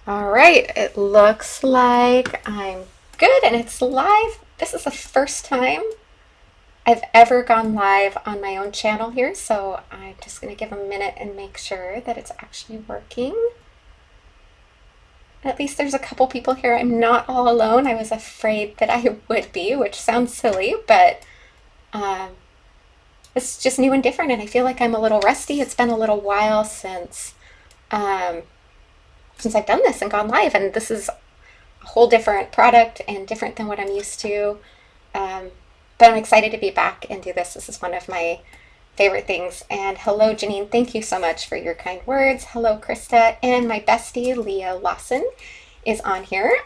All right, it looks like I'm good and it's live. This is the first time I've ever gone live on my own channel here, so I'm just going to give a minute and make sure that it's actually working. At least there's a couple people here. I'm not all alone. I was afraid that I would be, which sounds silly, but it's just new and different, and I feel like I'm a little rusty. It's been a little while since I've done this and gone live, and this is a whole different product and different than what I'm used to. But I'm excited to be back and do this. This is one of my favorite things. And hello, Janine. Thank you so much for your kind words. Hello, Krista. And my bestie, Leah Lawson, is on here.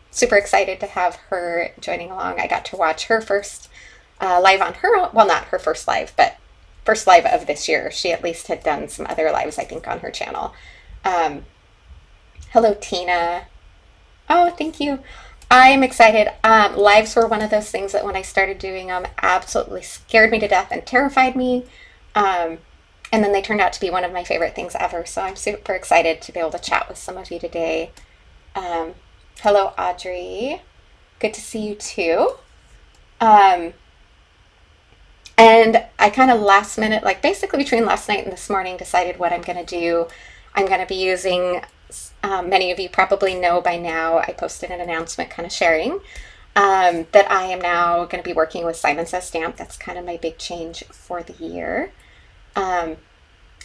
Super excited to have her joining along. I got to watch her first live on her, well, not her first live, but first live of this year. She at least had done some other lives, I think, on her channel. Hello, Tina. Oh, thank you. I'm excited. Lives were one of those things that when I started doing them absolutely scared me to death and terrified me. And then they turned out to be one of my favorite things ever. So I'm super excited to be able to chat with some of you today. Hello, Audrey. Good to see you too. And I kind of last minute, like basically between last night and this morning, decided what I'm going to do. I'm going to be using, many of you probably know by now, I posted an announcement kind of sharing that I am now going to be working with Simon Says Stamp. That's kind of my big change for the year. And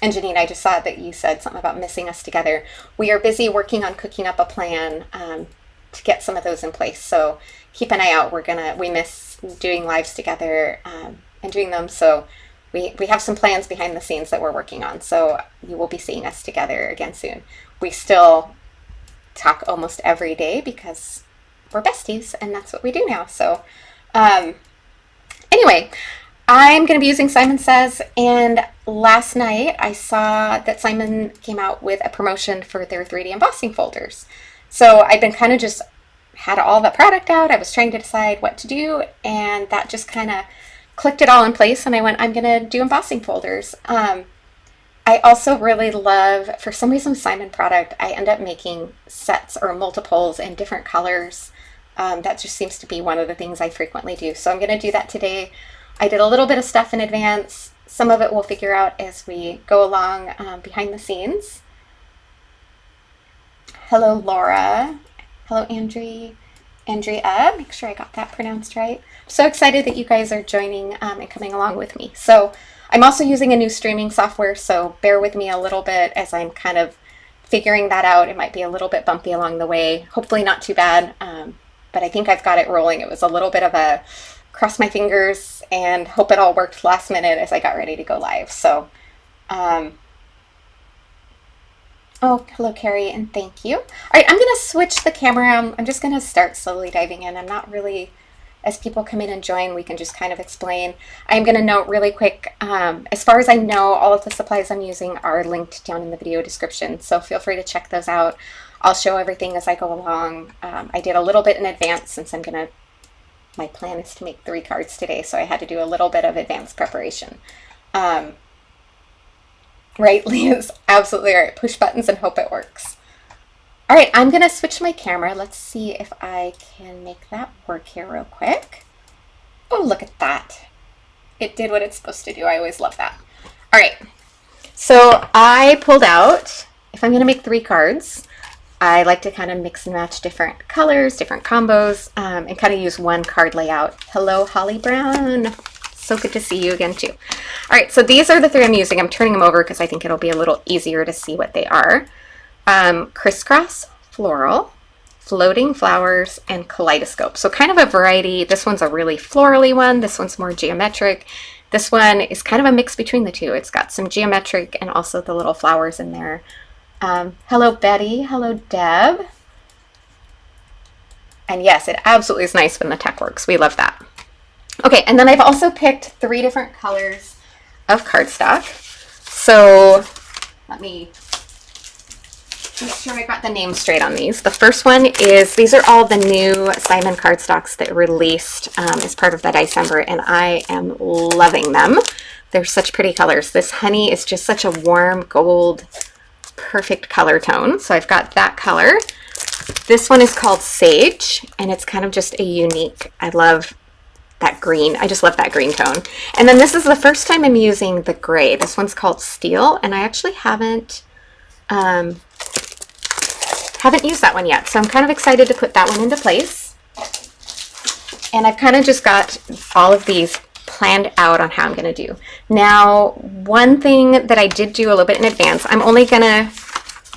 Janine, I just saw that you said something about missing us together. We are busy working on cooking up a plan to get some of those in place. So keep an eye out. We miss doing lives together and doing them. So we have some plans behind the scenes that we're working on, so you will be seeing us together again soon. We still talk almost every day because we're besties, and that's what we do now. So anyway, I'm going to be using Simon Says, and last night I saw that Simon came out with a promotion for their 3D embossing folders. So I've been kind of just had all the product out. I was trying to decide what to do, and that just kind of clicked it all in place, and I went, I'm going to do embossing folders. I also really love, for some reason, Simon product, I end up making sets or multiples in different colors. That just seems to be one of the things I frequently do. So I'm going to do that today. I did a little bit of stuff in advance. Some of it we'll figure out as we go along behind the scenes. Hello, Laura. Hello, Andrea. Make sure I got that pronounced right. I'm so excited that you guys are joining and coming along with me. So I'm also using a new streaming software, so bear with me a little bit as I'm kind of figuring that out. It might be a little bit bumpy along the way. Hopefully not too bad, but I think I've got it rolling. It was a little bit of a cross my fingers and hope it all worked last minute as I got ready to go live. So oh, hello, Carrie, and thank you. All right, I'm going to switch the camera. I'm just going to start slowly diving in. I'm not really, as people come in and join, we can just kind of explain. I'm going to note really quick, as far as I know, all of the supplies I'm using are linked down in the video description, so feel free to check those out. I'll show everything as I go along. I did a little bit in advance since my plan is to make 3 cards today, so I had to do a little bit of advanced preparation. Right, Leah's absolutely right. Push buttons and hope it works. All right, I'm gonna switch my camera. Let's see if I can make that work here real quick. Oh, look at that. It did what it's supposed to do. I always love that. All right, so I pulled out, if I'm gonna make 3 cards, I like to kind of mix and match different colors, different combos, and kind of use one card layout. Hello, Holly Brown. So good to see you again too. All right, so these are the 3 I'm using. I'm turning them over because I think it'll be a little easier to see what they are. Crisscross, Floral, Floating Flowers, and Kaleidoscope. So kind of a variety. This one's a really florally one. This one's more geometric. This one is kind of a mix between the two. It's got some geometric and also the little flowers in there. Hello, Betty. Hello, Deb. And yes, it absolutely is nice when the tech works. We love that. Okay, and then I've also picked 3 different colors of cardstock. So let me make sure I got the names straight on these. The first one is, these are all the new Simon cardstocks that released as part of the DieCember, and I am loving them. They're such pretty colors. This honey is just such a warm gold, perfect color tone. So I've got that color. This one is called Sage, and it's kind of just a unique, I love that green. I just love that green tone. And then this is the first time I'm using the gray. This one's called Steel, and I actually haven't used that one yet. So I'm kind of excited to put that one into place. And I've kind of just got all of these planned out on how I'm going to do. Now, one thing that I did do a little bit in advance, I'm only going to,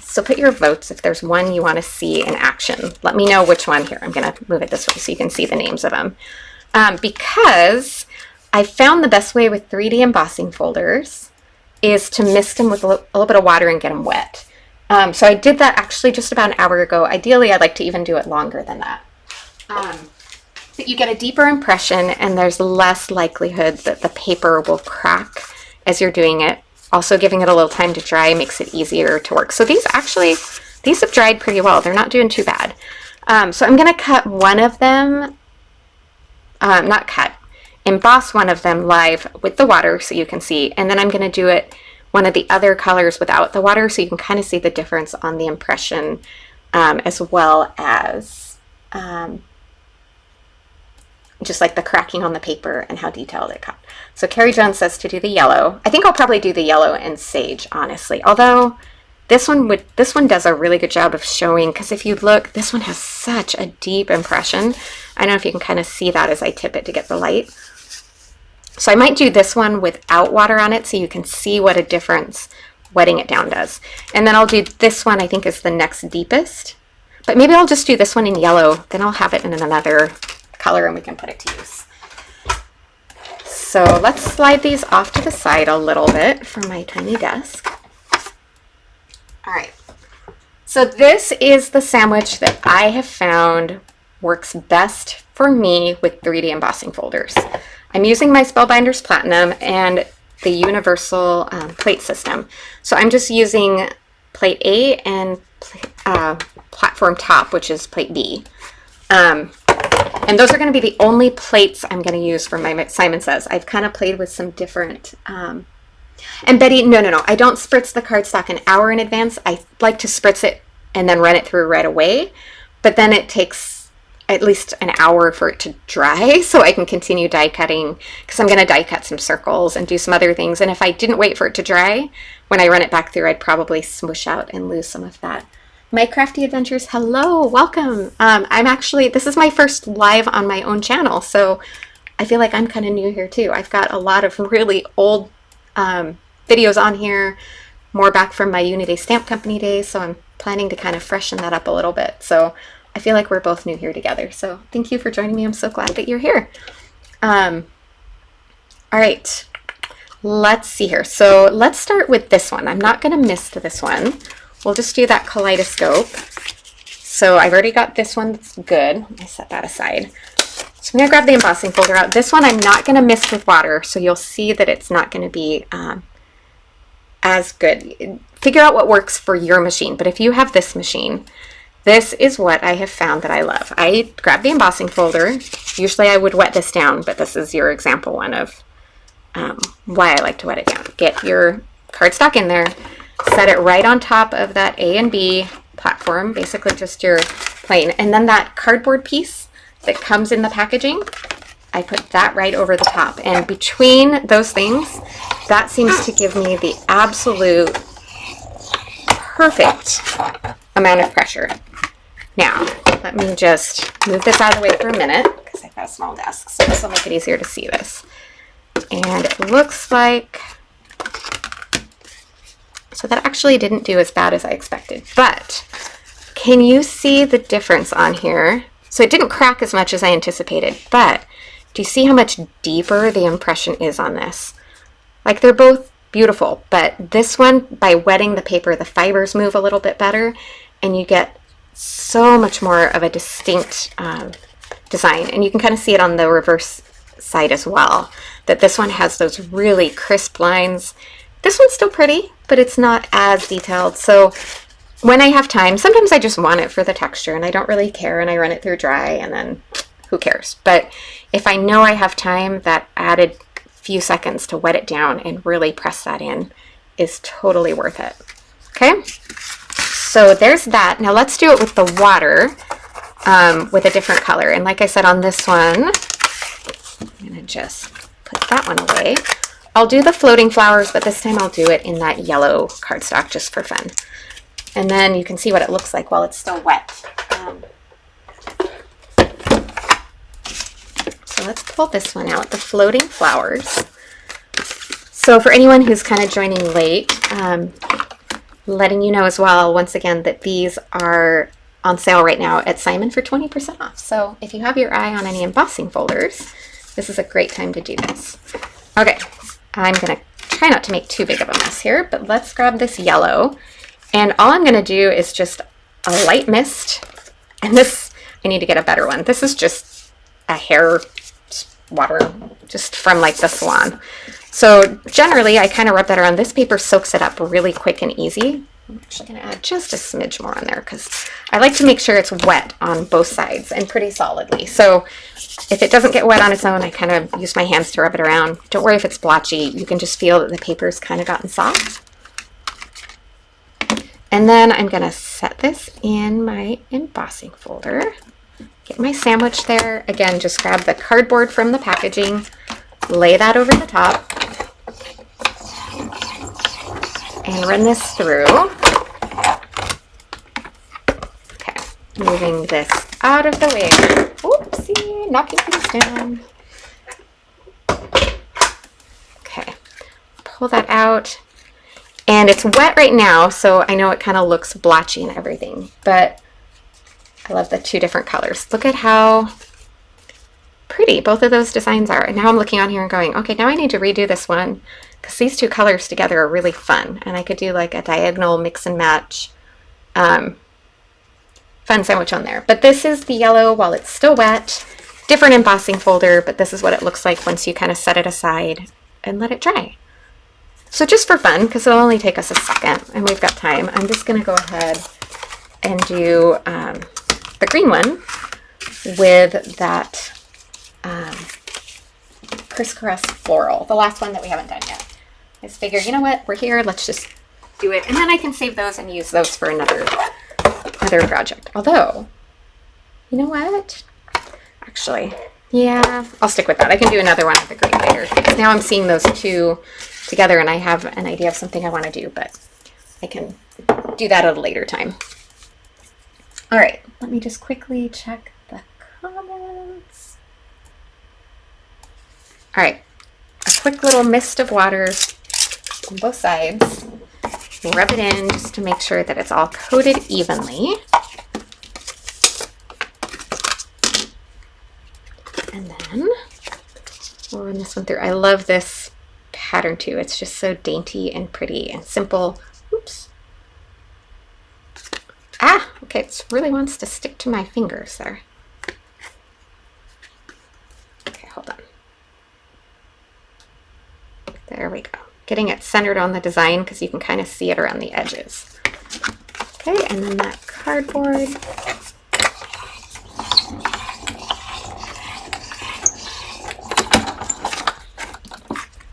so put your votes if there's one you want to see in action. Let me know which one here. I'm going to move it this way so you can see the names of them. Because I found the best way with 3D embossing folders is to mist them with a little bit of water and get them wet. So I did that actually just about an hour ago. Ideally, I'd like to even do it longer than that. But you get a deeper impression, and there's less likelihood that the paper will crack as you're doing it. Also, giving it a little time to dry makes it easier to work. So these have dried pretty well. They're not doing too bad. So I'm going to cut one of them. Emboss one of them live with the water so you can see, and then I'm going to do it one of the other colors without the water so you can kind of see the difference on the impression, as well as just like the cracking on the paper and how detailed it got. So Carrie Jones says to do the yellow. I think I'll probably do the yellow and Sage, honestly, although this one does a really good job of showing, because if you look, this one has such a deep impression. I don't know if you can kind of see that as I tip it to get the light. So I might do this one without water on it so you can see what a difference wetting it down does. And then I'll do this one, I think is the next deepest. But maybe I'll just do this one in yellow, then I'll have it in another color and we can put it to use. So let's slide these off to the side a little bit from my tiny desk. All right, so this is the sandwich that I have found works best for me with 3D embossing folders. I'm using my Spellbinders Platinum and the universal plate system. So I'm just using plate A and platform top, which is plate B. And those are going to be the only plates I'm going to use for my Simon Says. I've kind of played with some different... And Betty, no, I don't spritz the cardstock an hour in advance. I like to spritz it and then run it through right away. But then it takes at least an hour for it to dry so I can continue die cutting, because I'm going to die cut some circles and do some other things. And if I didn't wait for it to dry, when I run it back through, I'd probably smush out and lose some of that. My Crafty Adventures, hello, welcome. This is my first live on my own channel, so I feel like I'm kind of new here too. I've got a lot of really old videos on here, more back from my Unity Stamp Company days, so I'm planning to kind of freshen that up a little bit. So I feel like we're both new here together. So thank you for joining me. I'm so glad that you're here. All right, let's see here. So let's start with this one. I'm not going to miss this one. We'll just do that Kaleidoscope. So I've already got this one that's good. I set that aside. So I'm going to grab the embossing folder out. This one I'm not going to mist with water, so you'll see that it's not going to be as good. Figure out what works for your machine, but if you have this machine, this is what I have found that I love. I grab the embossing folder. Usually I would wet this down, but this is your example one of why I like to wet it down. Get your cardstock in there, set it right on top of that A and B platform, basically just your plane, and then that cardboard piece that comes in the packaging, I put that right over the top. And between those things, that seems to give me the absolute perfect amount of pressure. Now, let me just move this out of the way for a minute because I've got a small desk, so this will make it easier to see this. And it looks like, so that actually didn't do as bad as I expected, but can you see the difference on here? So it didn't crack as much as I anticipated, but do you see how much deeper the impression is on this? Like, they're both beautiful, but this one, by wetting the paper, the fibers move a little bit better and you get so much more of a distinct design. And you can kind of see it on the reverse side as well, that this one has those really crisp lines. This one's still pretty, but it's not as detailed. So when I have time, sometimes I just want it for the texture and I don't really care and I run it through dry and then who cares. But if I know I have time, that added few seconds to wet it down and really press that in is totally worth it. Okay, so there's that. Now let's do it with the water. with a different color. And like I said on this one, I'm gonna just put that one away. I'll do the floating flowers, but this time I'll do it in that yellow cardstock just for fun. And then you can see what it looks like while it's still wet. So let's pull this one out, the floating flowers. So for anyone who's kind of joining late, letting you know as well, once again, that these are on sale right now at Simon for 20% off. So if you have your eye on any embossing folders, this is a great time to do this. Okay, I'm gonna try not to make too big of a mess here, but let's grab this yellow. And all I'm gonna do is just a light mist. And this, I need to get a better one. This is just a hair water, just from like the salon. So generally I kind of rub that around. This paper soaks it up really quick and easy. I'm actually gonna add just a smidge more on there because I like to make sure it's wet on both sides and pretty solidly. So if it doesn't get wet on its own, I kind of use my hands to rub it around. Don't worry if it's blotchy. You can just feel that the paper's kind of gotten soft. And then I'm gonna set this in my embossing folder. Get my sandwich there. Again, just grab the cardboard from the packaging, lay that over the top, and run this through. Okay, moving this out of the way. Oopsie, knocking things down. Okay, pull that out. And it's wet right now, so I know it kind of looks blotchy and everything, but I love the two different colors. Look at how pretty both of those designs are. And now I'm looking on here and going, okay, now I need to redo this one because these two colors together are really fun. And I could do like a diagonal mix and match fun sandwich on there. But this is the yellow while it's still wet. Different embossing folder, but this is what it looks like once you kind of set it aside and let it dry. So just for fun, because it'll only take us a second and we've got time, I'm just going to go ahead and do the green one with that Criss Floral, the last one that we haven't done yet. I just figured, you know what, we're here, let's just do it. And then I can save those and use those for another project. Although, you know what? Actually, yeah, I'll stick with that. I can do another one with the green later. Because now I'm seeing those two together and I have an idea of something I want to do, but I can do that at a later time. All right, let me just quickly check the comments. All right, a quick little mist of water on both sides. Rub it in just to make sure that it's all coated evenly. And then we'll run this one through. I love this pattern too. It's just so dainty and pretty and simple. Oops. Ah, okay, it really wants to stick to my fingers there. Okay, hold on. There we go. Getting it centered on the design because you can kind of see it around the edges. Okay, and then that cardboard.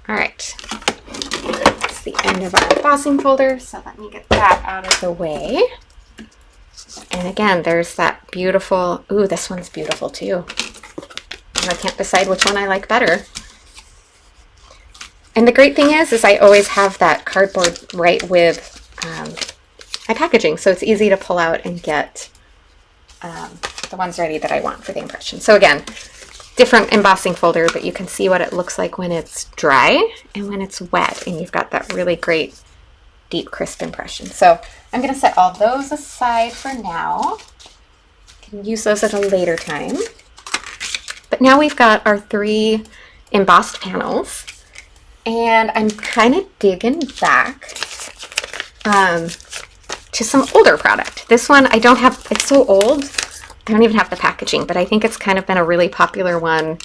All right, that's the end of our embossing folder, so let me get that out of the way. And again, there's that beautiful, ooh, this one's beautiful too. And I can't decide which one I like better. And the great thing is I always have that cardboard right with my packaging, so it's easy to pull out and get the ones ready that I want for the impression. So again, different embossing folder, but you can see what it looks like when it's dry and when it's wet, and you've got that really great deep crisp impression. So I'm going to set all those aside for now. You can use those at a later time. But now we've got our 3 embossed panels, and I'm kind of digging back to some older product. This one I don't have, it's so old, I don't even have the packaging, but I think it's kind of been a really popular one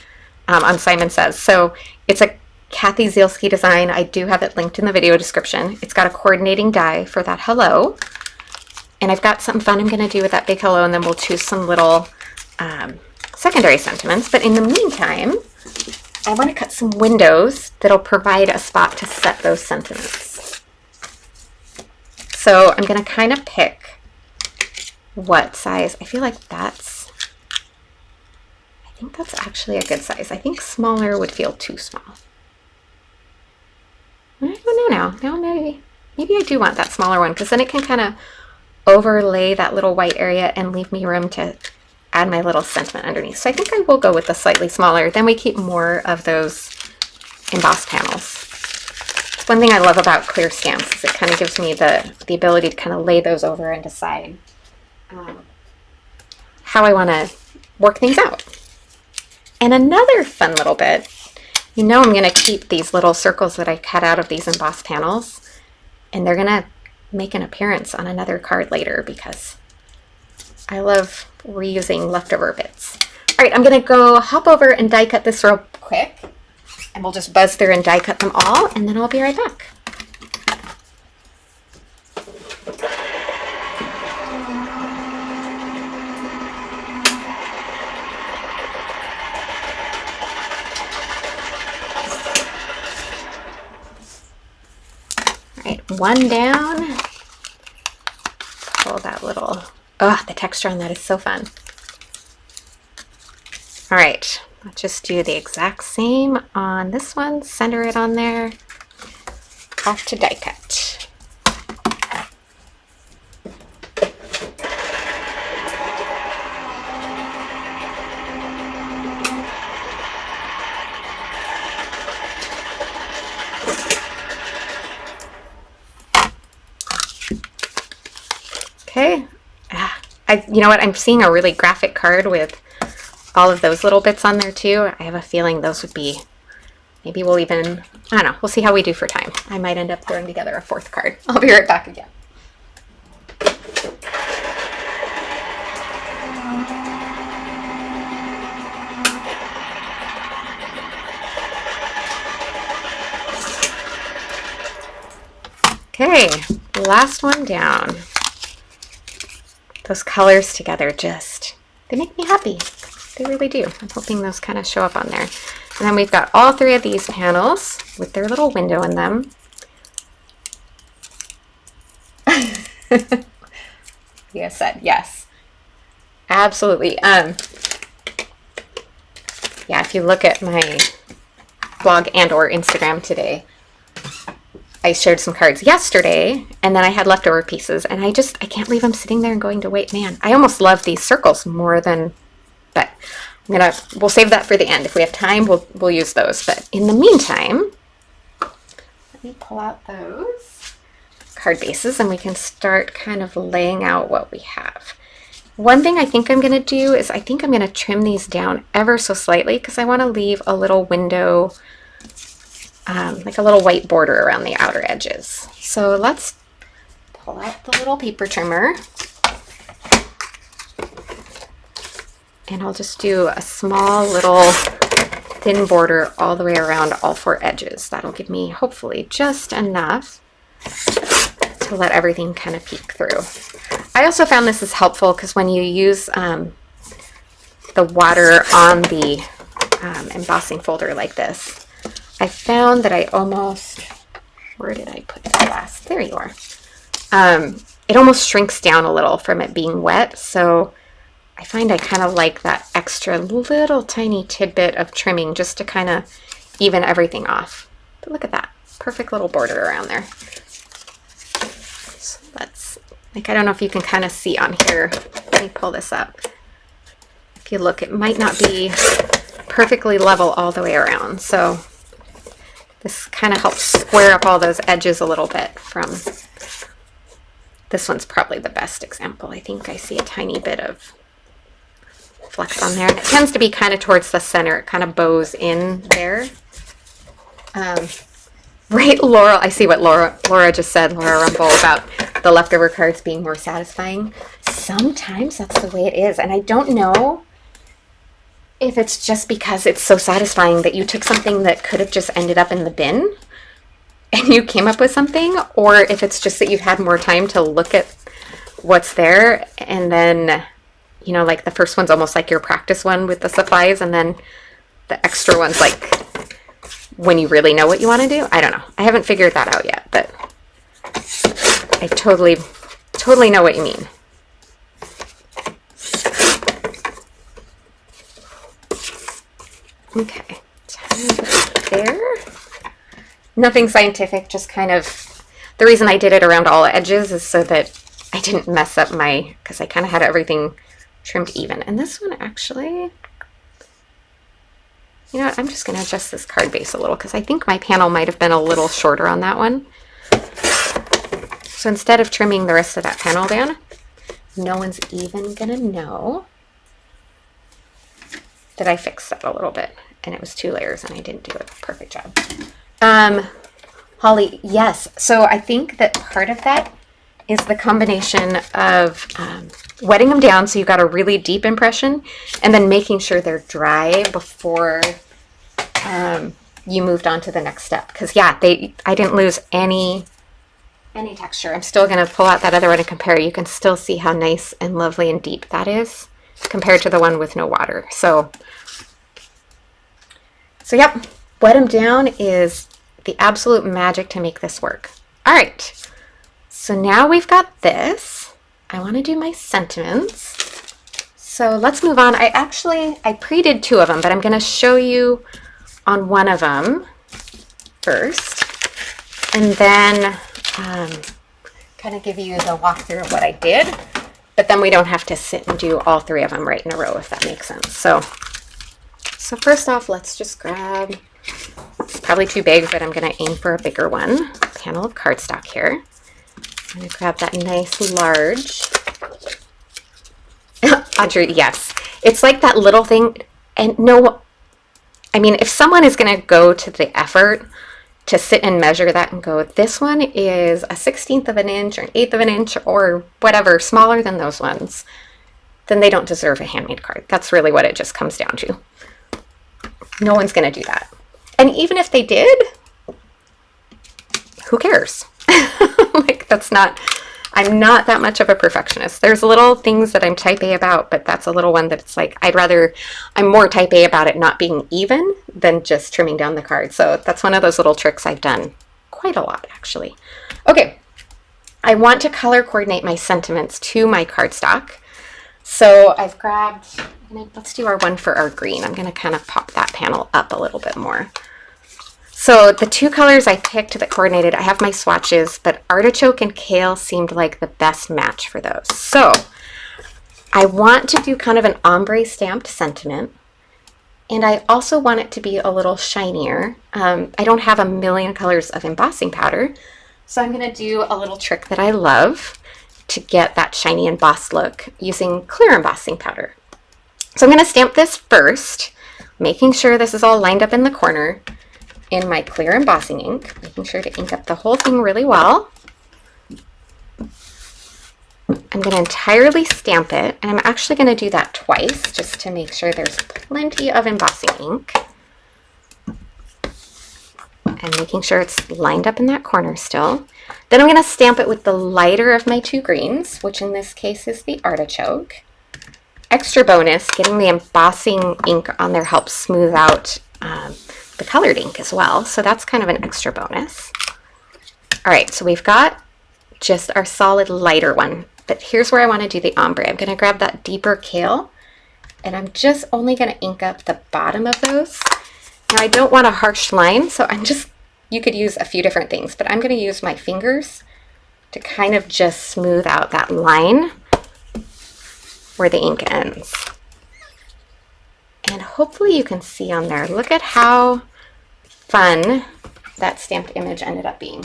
on Simon Says. So it's a Kathy Zielski design. I do have it linked in the video description. It's got a coordinating die for that hello. And I've got something fun I'm going to do with that big hello, and then we'll choose some little secondary sentiments. But in the meantime, I want to cut some windows that'll provide a spot to set those sentiments. So I'm going to kind of pick what size. I feel like that's think that's actually a good size. I think smaller would feel too small. I don't know now. Now maybe I do want that smaller one, because then it can kind of overlay that little white area and leave me room to add my little sentiment underneath. So I think I will go with the slightly smaller. Then we keep more of those embossed panels. It's one thing I love about clear stamps is it kind of gives me the ability to kind of lay those over and decide how I want to work things out. And another fun little bit, you know, I'm going to keep these little circles that I cut out of these embossed panels, and they're going to make an appearance on another card later because I love reusing leftover bits. All right, I'm going to go hop over and die cut this real quick, and we'll just buzz through and die cut them all, and then I'll be right back. All right, one down. Pull that little, oh, the texture on that is so fun. All right, let's just do the exact same on this one. Center it on there. Off to die cut. Okay, you know what, I'm seeing a really graphic card with all of those little bits on there too. I have a feeling those would be, maybe we'll even, I don't know, we'll see how we do for time. I might end up throwing together a fourth card. I'll be right back again. Okay, last one down. Those colors together just, they make me happy. They really do. I'm hoping those kind of show up on there. And then we've got all three of these panels with their little window in them. Yes, said yes. Absolutely. Yeah, if you look at my blog and or Instagram today, I shared some cards yesterday, and then I had leftover pieces, and I can't leave them sitting there and going to wait. Man, I almost love these circles more than, but we'll save that for the end. If we have time, we'll use those. But in the meantime, let me pull out those card bases, and we can start kind of laying out what we have. One thing I think I'm going to do is I think I'm going to trim these down ever so slightly because I want to leave a little window, like a little white border around the outer edges. So let's pull out the little paper trimmer, and I'll just do a small little thin border all the way around all four edges. That'll give me hopefully just enough to let everything kind of peek through. I also found this is helpful because when you use the water on the embossing folder like this, I found that I almost, where did I put the glass? There you are. It almost shrinks down a little from it being wet, so I find I kind of like that extra little tiny tidbit of trimming just to kind of even everything off. But look at that, perfect little border around there. So let's, like, I don't know if you can kind of see on here. Let me pull this up. If you look, it might not be perfectly level all the way around, so this kind of helps square up all those edges a little bit from, this one's probably the best example. I think I see a tiny bit of flex on there. And it tends to be kind of towards the center. It kind of bows in there. Right, Laura, I see what Laura just said, Laura Rumble, about the leftover cards being more satisfying. Sometimes that's the way it is. And I don't know if it's just because it's so satisfying that you took something that could have just ended up in the bin and you came up with something, or if it's just that you've had more time to look at what's there, and then, you know, like the first one's almost like your practice one with the supplies, and then the extra one's like when you really know what you want to do. I don't know. I haven't figured that out yet, but I totally know what you mean. Okay, there. Nothing scientific, just kind of, the reason I did it around all edges is so that I didn't mess up my, because I kind of had everything trimmed even. And this one actually, you know what, I'm just going to adjust this card base a little because I think my panel might have been a little shorter on that one. So instead of trimming the rest of that panel down, no one's even going to know that I fixed that a little bit. And it was 2 layers and I didn't do a perfect job. Holly, yes. So I think that part of that is the combination of wetting them down so you got a really deep impression and then making sure they're dry before you moved on to the next step. Because yeah, I didn't lose any texture. I'm still going to pull out that other one and compare. You can still see how nice and lovely and deep that is compared to the one with no water. So yep, wet them down is the absolute magic to make this work. All right, so now we've got this. I want to do my sentiments. So let's move on. I pre-did 2 of them, but I'm going to show you on one of them first, and then kind of give you the walkthrough of what I did, but then we don't have to sit and do all 3 of them right in a row, if that makes sense. So first off, let's just grab, it's probably too big, but I'm going to aim for a bigger one, panel of cardstock here. I'm going to grab that nice large, Audrey, yes, it's like that little thing, and no, I mean, if someone is going to go to the effort to sit and measure that and go, this one is a 1/16 of an inch or an 1/8 of an inch or whatever, smaller than those ones, then they don't deserve a handmade card. That's really what it just comes down to. No one's going to do that. And even if they did, who cares? Like, that's not, I'm not that much of a perfectionist. There's little things that I'm type A about, but that's a little one that it's like, I'm more type A about it not being even than just trimming down the card. So that's one of those little tricks I've done quite a lot, actually. Okay, I want to color coordinate my sentiments to my cardstock. So I've grabbed, let's do our one for our green. I'm going to kind of pop that panel up a little bit more. So the 2 colors I picked that coordinated, I have my swatches, but artichoke and kale seemed like the best match for those. So I want to do kind of an ombre stamped sentiment, and I also want it to be a little shinier. I don't have a million colors of embossing powder, so I'm going to do a little trick that I love to get that shiny embossed look using clear embossing powder. So I'm going to stamp this first, making sure this is all lined up in the corner in my clear embossing ink, making sure to ink up the whole thing really well. I'm going to entirely stamp it, and I'm actually going to do that twice just to make sure there's plenty of embossing ink. And making sure it's lined up in that corner still. Then I'm going to stamp it with the lighter of my 2 greens, which in this case is the artichoke. Extra bonus, getting the embossing ink on there helps smooth out the colored ink as well, so that's kind of an extra bonus. All right, so we've got just our solid lighter one, but here's where I want to do the ombre. I'm going to grab that deeper kale, and I'm just only going to ink up the bottom of those. Now I don't want a harsh line, so you could use a few different things, but I'm going to use my fingers to kind of just smooth out that line where the ink ends. And hopefully you can see on there, look at how fun that stamped image ended up being.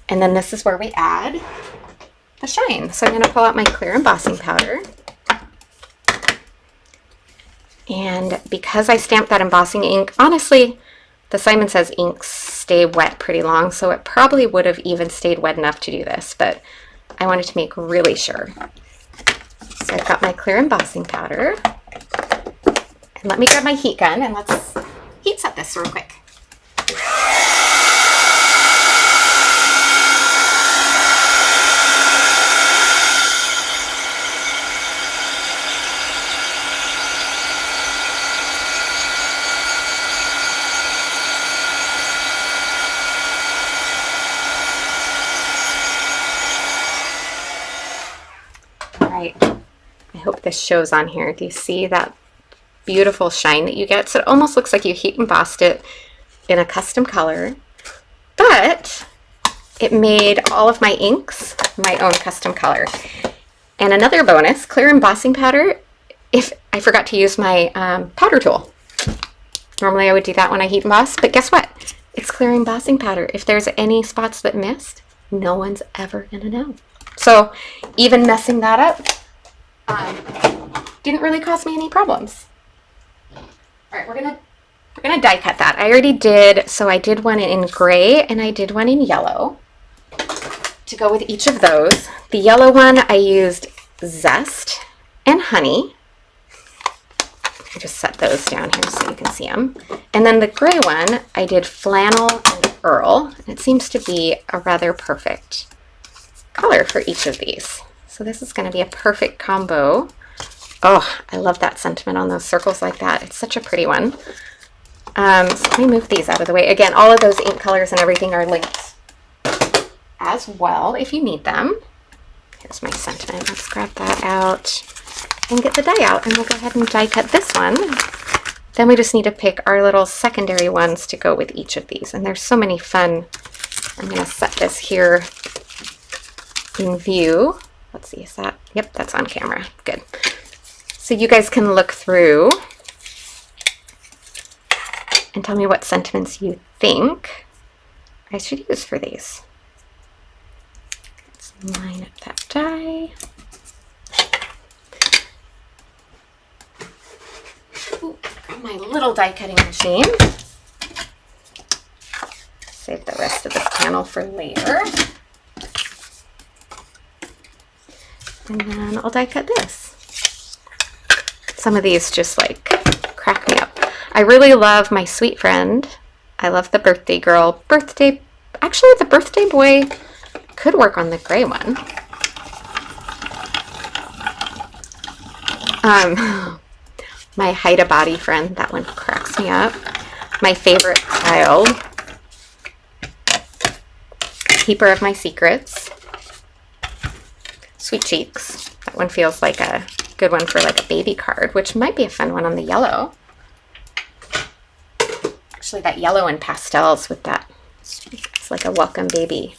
And then this is where we add the shine. So I'm going to pull out my clear embossing powder. And because I stamped that embossing ink, honestly, the Simon Says inks stay wet pretty long, so it probably would have even stayed wet enough to do this, but I wanted to make really sure. So I've got my clear embossing powder. And let me grab my heat gun and let's heat set this real quick. All right, I hope this shows on here. Do you see that beautiful shine that you get. So it almost looks like you heat embossed it in a custom color, but it made all of my inks my own custom color. And another bonus, clear embossing powder, if I forgot to use my powder tool. Normally I would do that when I heat emboss, but guess what? It's clear embossing powder. If there's any spots that missed, no one's ever gonna know. So even messing that up didn't really cause me any problems. All right, we're gonna die cut that. I already did, so I did one in gray and I did one in yellow to go with each of those. The yellow one I used Zest and Honey. I just set those down here so you can see them. And then the gray one, I did Flannel and Earl. And it seems to be a rather perfect color for each of these. So this is going to be a perfect combo. Oh, I love that sentiment on those circles like that. It's such a pretty one. So let me move these out of the way. Again, all of those ink colors and everything are linked as well if you need them. Here's my sentiment. Let's grab that out and get the die out, and we'll go ahead and die cut this one. Then we just need to pick our little secondary ones to go with each of these, and there's so many fun. I'm going to set this here in view. Let's see, is that, yep, that's on camera. Good. So you guys can look through and tell me what sentiments you think I should use for these. Let's line up that die. Ooh, got my little die cutting machine. Save the rest of this panel for later. And then I'll die cut this. Some of these just like crack me up. I really love my sweet friend. I love the birthday girl. Actually the birthday boy could work on the gray one. My Haida body friend, that one cracks me up. My favorite child, keeper of my secrets. Sweet Cheeks. That one feels like a good one for like a baby card, which might be a fun one on the yellow. Actually, that yellow and pastels with that, it's like a welcome baby.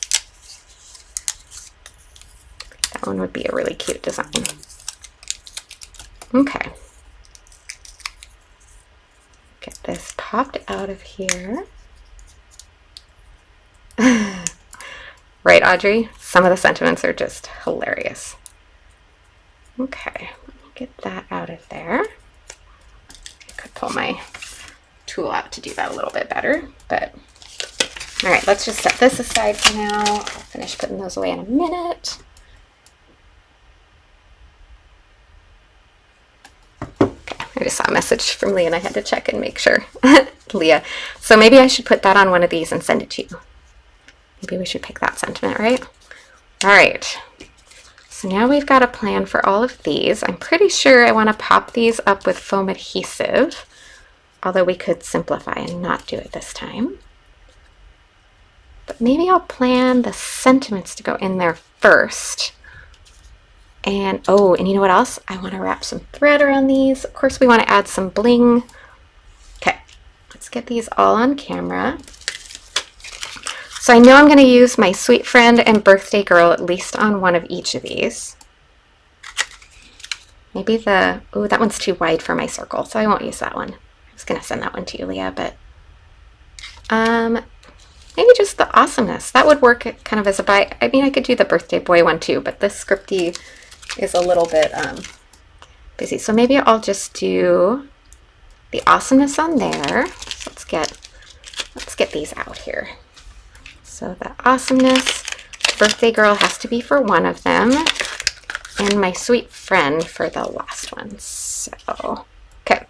That one would be a really cute design. Okay. Get this popped out of here. Right, Audrey? Some of the sentiments are just hilarious. Okay, let me get that out of there. I could pull my tool out to do that a little bit better, but all right, let's just set this aside for now. I'll finish putting those away in a minute. Okay, I just saw a message from Leah and I had to check and make sure. Leah, so maybe I should put that on one of these and send it to you. Maybe we should pick that sentiment, right? All right. So now we've got a plan for all of these. I'm pretty sure I want to pop these up with foam adhesive, although we could simplify and not do it this time. But maybe I'll plan the sentiments to go in there first. And oh, and you know what else? I want to wrap some thread around these. Of course, we want to add some bling. Okay, let's get these all on camera. So I know I'm going to use my sweet friend and birthday girl at least on one of each of these. Maybe the, oh, that one's too wide for my circle, so I won't use that one. I was going to send that one to you, Leah, but maybe just the awesomeness. That would work kind of as a buy. I mean, I could do the birthday boy one too, but this scripty is a little bit busy. So maybe I'll just do the awesomeness on there. So let's get these out here. So the awesomeness, birthday girl has to be for one of them, and my sweet friend for the last one. So, okay.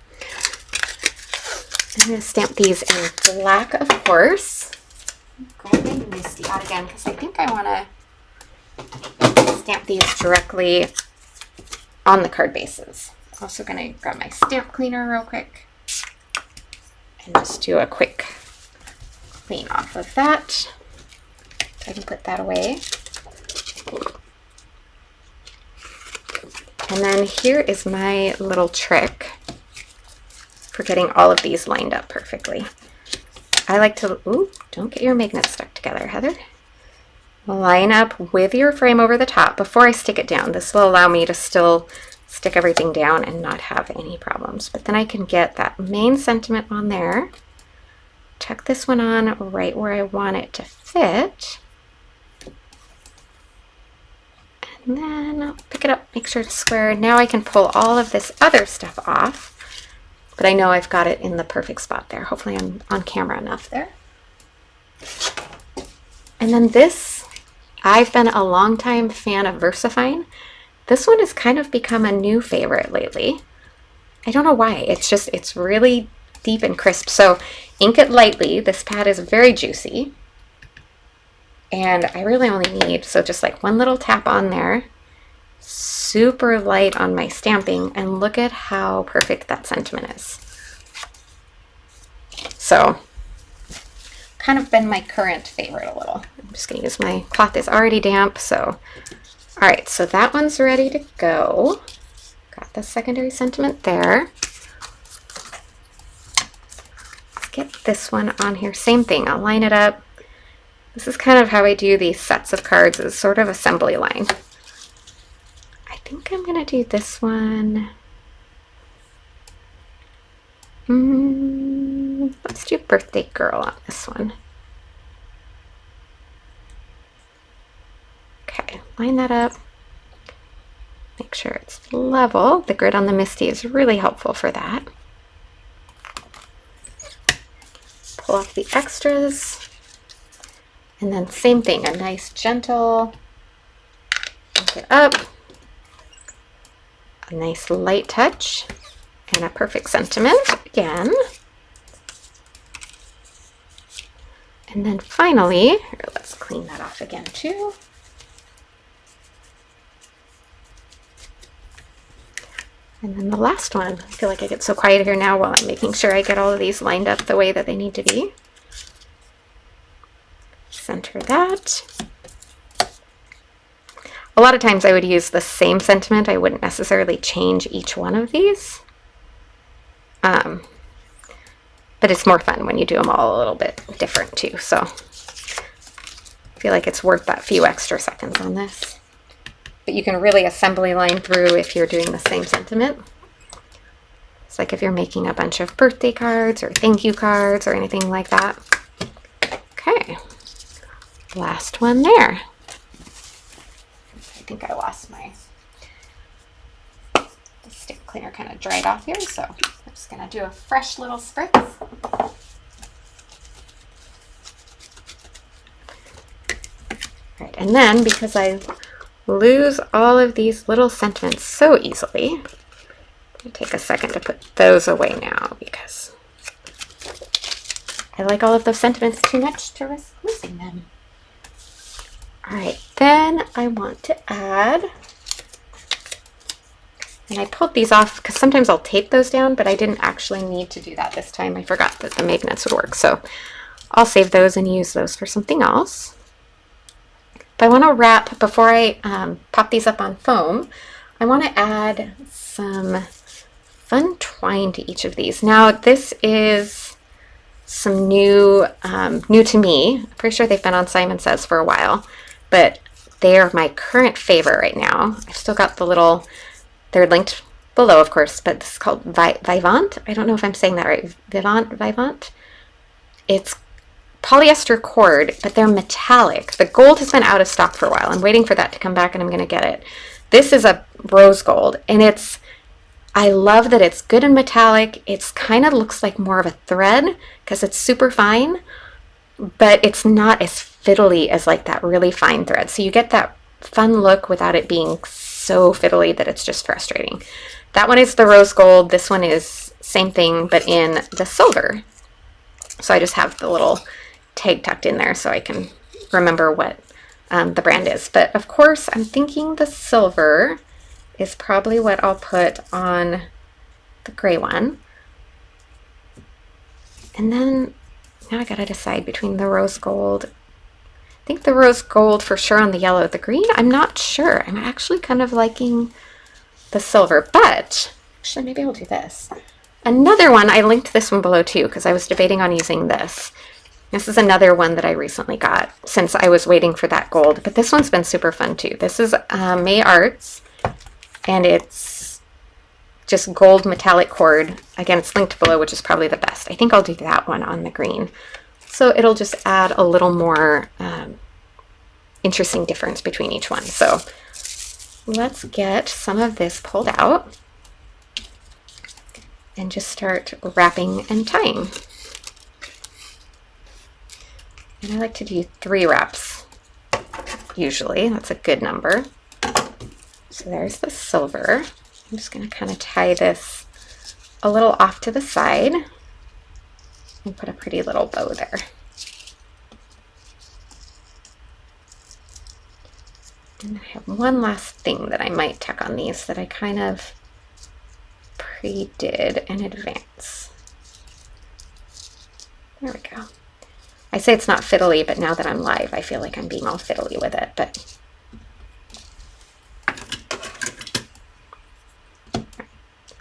I'm going to stamp these in black, of course. Grab my Misty out again because I think I want to stamp these directly on the card bases. I'm also going to grab my stamp cleaner real quick and just do a quick clean off of that. I can put that away. And then here is my little trick. for getting all of these lined up perfectly. I like to, ooh, don't get your magnets stuck together, Heather. Line up with your frame over the top before I stick it down. This will allow me to still stick everything down and not have any problems. But then I can get that main sentiment on there, tuck this one on right where I want it to fit, and then I'll pick it up, make sure it's square. Now I can pull all of this other stuff off, but I know I've got it in the perfect spot there. Hopefully I'm on camera enough there. And then this, I've been a longtime fan of VersaFine. This one has kind of become a new favorite lately. I don't know why. It's just, it's really deep and crisp. So ink it lightly. This pad is very juicy. And I really only need, so just like one little tap on there, super light on my stamping, and look at how perfect that sentiment is. So, kind of been my current favorite a little. I'm just gonna use my cloth is already damp, so. All right, so that one's ready to go. Got the secondary sentiment there. Let's get this one on here, same thing, I'll line it up. This is kind of how I do these sets of cards, is sort of assembly line. I think I'm gonna do this one. Let's do birthday girl on this one. Okay, line that up. Make sure it's level. The grid on the Misty is really helpful for that. Pull off the extras. And then same thing, a nice gentle, ink it up, a nice light touch, and a perfect sentiment again. And then finally, here, let's clean that off again too. And then the last one, I feel like I get so quiet here now while I'm making sure I get all of these lined up the way that they need to be. Center that. A lot of times I would use the same sentiment. I wouldn't necessarily change each one of these. But it's more fun when you do them all a little bit different too. So I feel like it's worth that few extra seconds on this. But you can really assembly line through if you're doing the same sentiment. It's like if you're making a bunch of birthday cards or thank you cards or anything like that. Okay. Last one there. I think I lost my, the stick cleaner kind of dried off here, so I'm just gonna do a fresh little spritz. Right, and then because I lose all of these little sentiments so easily, I'm gonna take a second to put those away now because I like all of those sentiments too much to risk losing them. All right, then I want to add, and I pulled these off because sometimes I'll tape those down, but I didn't actually need to do that this time. I forgot that the magnets would work, so I'll save those and use those for something else. But I want to wrap, before I pop these up on foam, I want to add some fun twine to each of these. Now this is some new to me. I'm pretty sure they've been on Simon Says for a while, but they are my current favorite right now. I've still got the little, they're linked below of course, but this is called Vivant. I don't know if I'm saying that right. Vivant. It's polyester cord, but they're metallic. The gold has been out of stock for a while. I'm waiting for that to come back and I'm gonna get it. This is a rose gold, and it's, I love that it's good and metallic. It's kind of looks like more of a thread because it's super fine, but it's not as fiddly as like that really fine thread. So you get that fun look without it being so fiddly that it's just frustrating. That one is the rose gold. This one is same thing, but in the silver. So I just have the little tag tucked in there so I can remember what the brand is. But of course, I'm thinking the silver is probably what I'll put on the gray one. And then now I gotta decide between the rose gold. I think the rose gold for sure on the yellow. The green, I'm not sure. I'm actually kind of liking the silver, but actually maybe I'll do this. Another one, I linked this one below too because I was debating on using this. This is another one that I recently got since I was waiting for that gold, but this one's been super fun too. This is May Arts, and it's just gold metallic cord. Again, it's linked below, which is probably the best. I think I'll do that one on the green. So it'll just add a little more interesting difference between each one. So let's get some of this pulled out and just start wrapping and tying. And I like to do 3 wraps usually. That's a good number. So there's the silver. I'm just going to kind of tie this a little off to the side and put a pretty little bow there. And I have one last thing that I might tack on these that I kind of pre-did in advance. There we go. I say it's not fiddly, but now that I'm live, I feel like I'm being all fiddly with it. But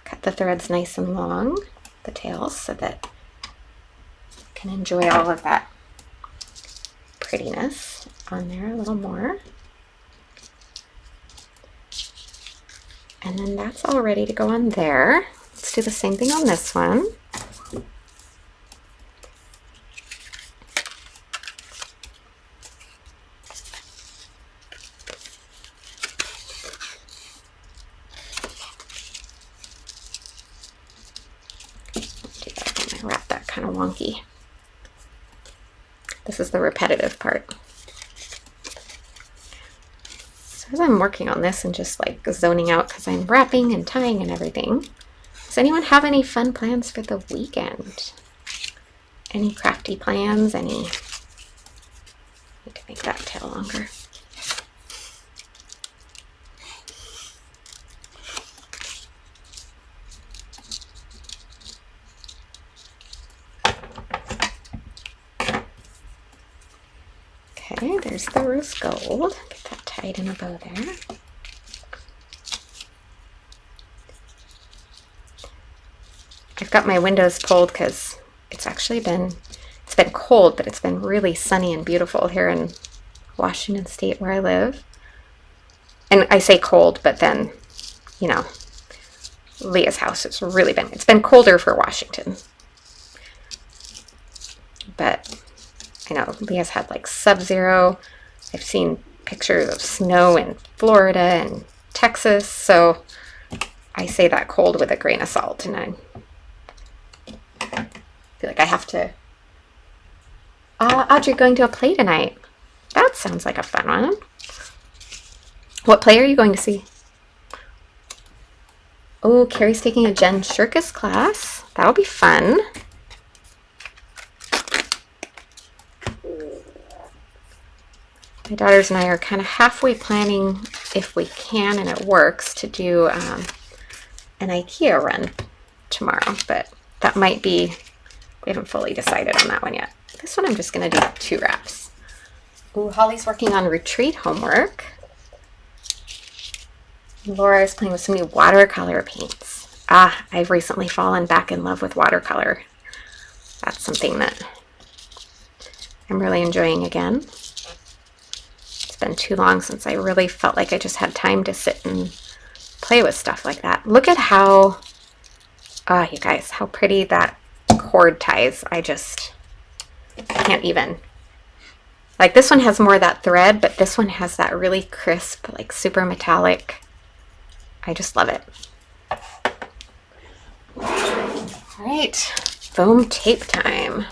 cut the threads nice and long, the tails, so that you can enjoy all of that prettiness on there a little more. And then that's all ready to go on there. Let's do the same thing on this one. Wrap that kind of wonky. This is the repetitive part. So as I'm working on this and just like zoning out because I'm wrapping and tying and everything, does anyone have any fun plans for the weekend? Any crafty plans? Any? Need to make that tail longer. Okay, there's the rose gold. Get that tied in a bow there. I've got my windows pulled because it's been cold, but it's been really sunny and beautiful here in Washington State where I live. And I say cold, but then, you know, Leah's house it's been colder for Washington. But I know Leah's had like sub-zero. I've seen pictures of snow in Florida and Texas, so I say that cold with a grain of salt, and I feel like I have to. Audrey, going to a play tonight. That sounds like a fun one. What play are you going to see? Oh, Carrie's taking a Jen Shirkus class. That'll be fun. My daughters and I are kind of halfway planning, if we can and it works, to do an IKEA run tomorrow, but that might be, we haven't fully decided on that one yet. This one I'm just going to do 2 wraps. Ooh, Holly's working on retreat homework. Laura is playing with some new watercolor paints. I've recently fallen back in love with watercolor. That's something that I'm really enjoying again. It's been too long since I really felt like I just had time to sit and play with stuff like that. Look at how, you guys, how pretty that cord ties. I can't even. Like this one has more of that thread, but this one has that really crisp, like super metallic. I just love it. All right, foam tape time.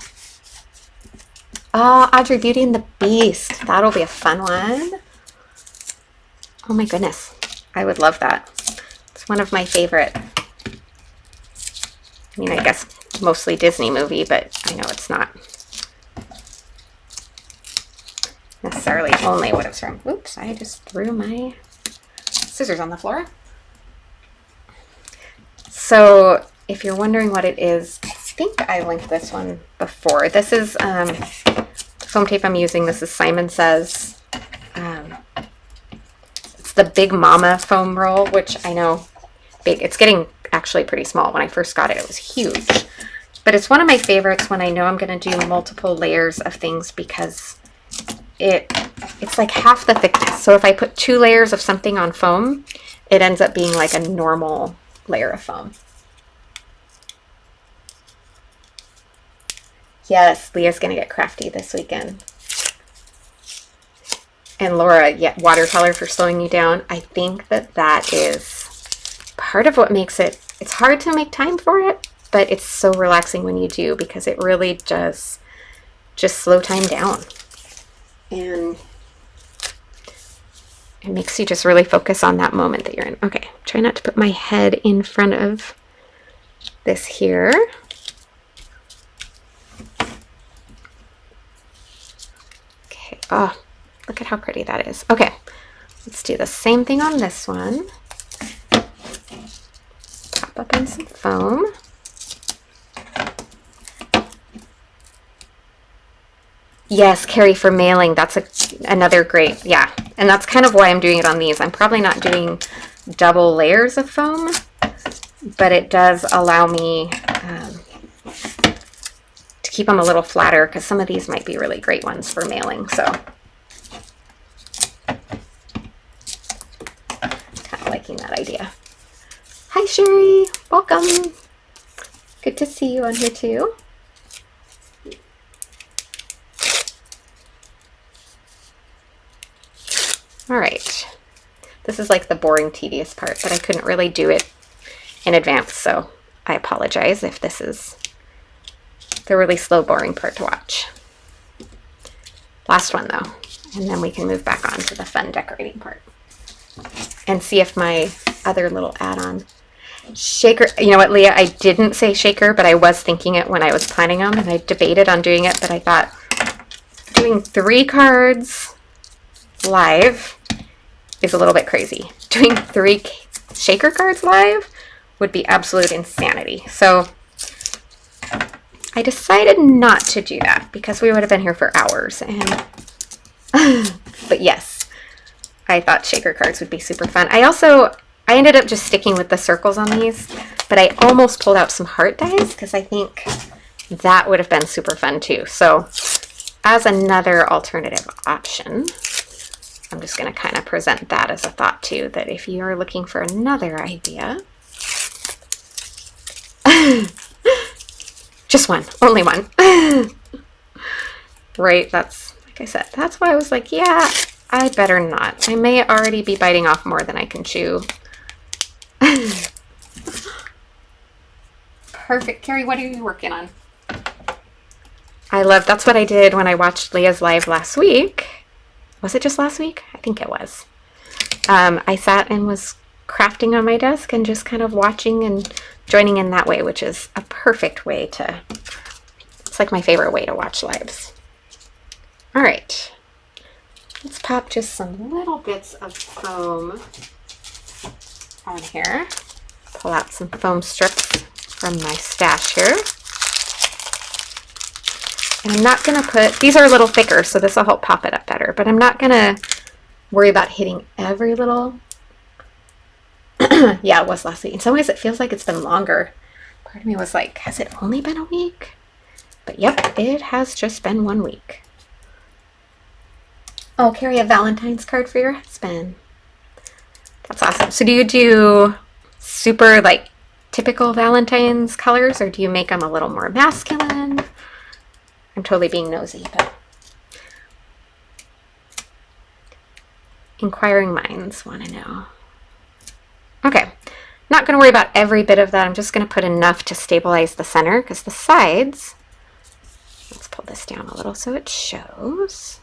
Audrey, Beauty and the Beast. That'll be a fun one. Oh my goodness, I would love that. It's one of my favorite, I mean, I guess mostly Disney movie, but I know it's not necessarily only what it's from. Oops, I just threw my scissors on the floor. So if you're wondering what it is, I think I linked this one before. This is foam tape I'm using. This is Simon Says. It's the Big Mama foam roll, which I know it's getting actually pretty small. When I first got it, it was huge. But it's one of my favorites when I know I'm going to do multiple layers of things because it's like half the thickness. So if I put 2 layers of something on foam, it ends up being like a normal layer of foam. Yes, Leah's going to get crafty this weekend. And Laura, yeah, watercolor for slowing you down. I think that that is part of what makes it, it's hard to make time for it, but it's so relaxing when you do because it really does just slow time down. And it makes you just really focus on that moment that you're in. Okay, try not to put my head in front of this here. Okay, oh, look at how pretty that is. Okay, let's do the same thing on this one. Pop up in some foam. Yes, Carrie, for mailing, that's another great, yeah. And that's kind of why I'm doing it on these. I'm probably not doing double layers of foam, but it does allow me to keep them a little flatter because some of these might be really great ones for mailing. So kind of liking that idea. Hi, Sherry. Welcome. Good to see you on here too. All right, this is like the boring, tedious part, but I couldn't really do it in advance, so I apologize if this is the really slow, boring part to watch. Last one though, and then we can move back on to the fun decorating part and see if my other little add-on shaker, you know what, Leah, I didn't say shaker, but I was thinking it when I was planning them, and I debated on doing it, but I thought doing 3 cards live is a little bit crazy. Doing 3 shaker cards live would be absolute insanity. So I decided not to do that because we would have been here for hours. And but yes, I thought shaker cards would be super fun. I ended up just sticking with the circles on these, but I almost pulled out some heart dies because I think that would have been super fun too. So as another alternative option, I'm just going to kind of present that as a thought too, that if you're looking for another idea, just one, only one. Right, that's, like I said, that's why I was like, yeah, I better not. I may already be biting off more than I can chew. Perfect. Carrie, what are you working on? I love, that's what I did when I watched Leah's live last week. Was it just last week? I think it was. I sat and was crafting on my desk and just kind of watching and joining in that way, which is a perfect way to, it's like my favorite way to watch lives. All right, let's pop just some little bits of foam on here. Pull out some foam strips from my stash here. And I'm not going to put, these are a little thicker, so this will help pop it up better, but I'm not going to worry about hitting every little, yeah, it was last week. In some ways it feels like it's been longer. Part of me was like, has it only been a week? But yep, it has just been 1 week. Oh, Carrie, a Valentine's card for your husband. That's awesome. So do you do super like typical Valentine's colors, or do you make them a little more masculine? I'm totally being nosy, but inquiring minds want to know. Okay, not going to worry about every bit of that. I'm just going to put enough to stabilize the center because the sides, let's pull this down a little so it shows.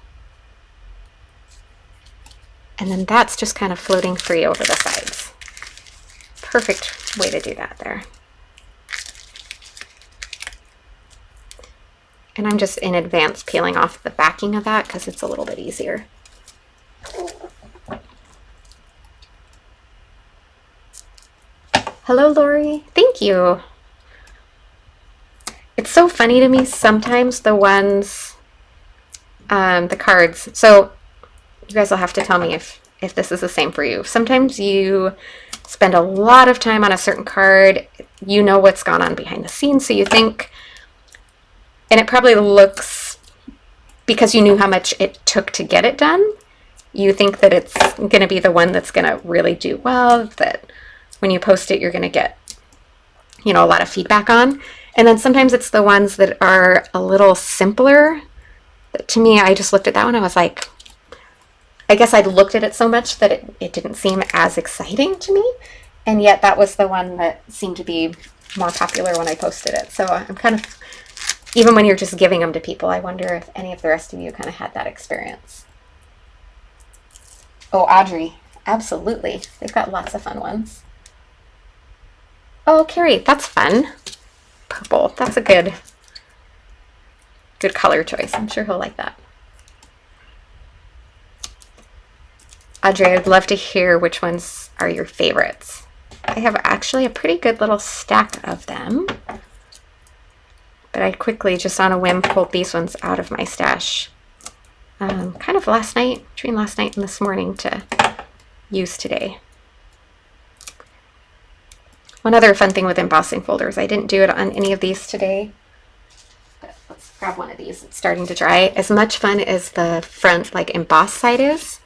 And then that's just kind of floating free over the sides. Perfect way to do that there. And I'm just in advance peeling off the backing of that because it's a little bit easier. Hello, Lori. Thank you. It's so funny to me sometimes the ones, the cards. So you guys will have to tell me if if this is the same for you. Sometimes you spend a lot of time on a certain card, you know what's gone on behind the scenes, so you think, and it probably looks, because you knew how much it took to get it done, you think that it's going to be the one that's going to really do well, that when you post it, you're going to get, you know, a lot of feedback on. And then sometimes it's the ones that are a little simpler. To me, I just looked at that one, I was like, I guess I'd looked at it so much that it didn't seem as exciting to me. And yet that was the one that seemed to be more popular when I posted it. So I'm kind of, even when you're just giving them to people, I wonder if any of the rest of you kind of had that experience. Oh, Audrey, absolutely. They've got lots of fun ones. Oh, Carrie, that's fun. Purple, that's a good color choice. I'm sure he'll like that. Audrey, I'd love to hear which ones are your favorites. I have actually a pretty good little stack of them, but I quickly, just on a whim, pulled these ones out of my stash kind of last night, between last night and this morning, to use today. One other fun thing with embossing folders, I didn't do it on any of these today, but let's grab one of these. It's starting to dry. As much fun as the front, like, emboss side is,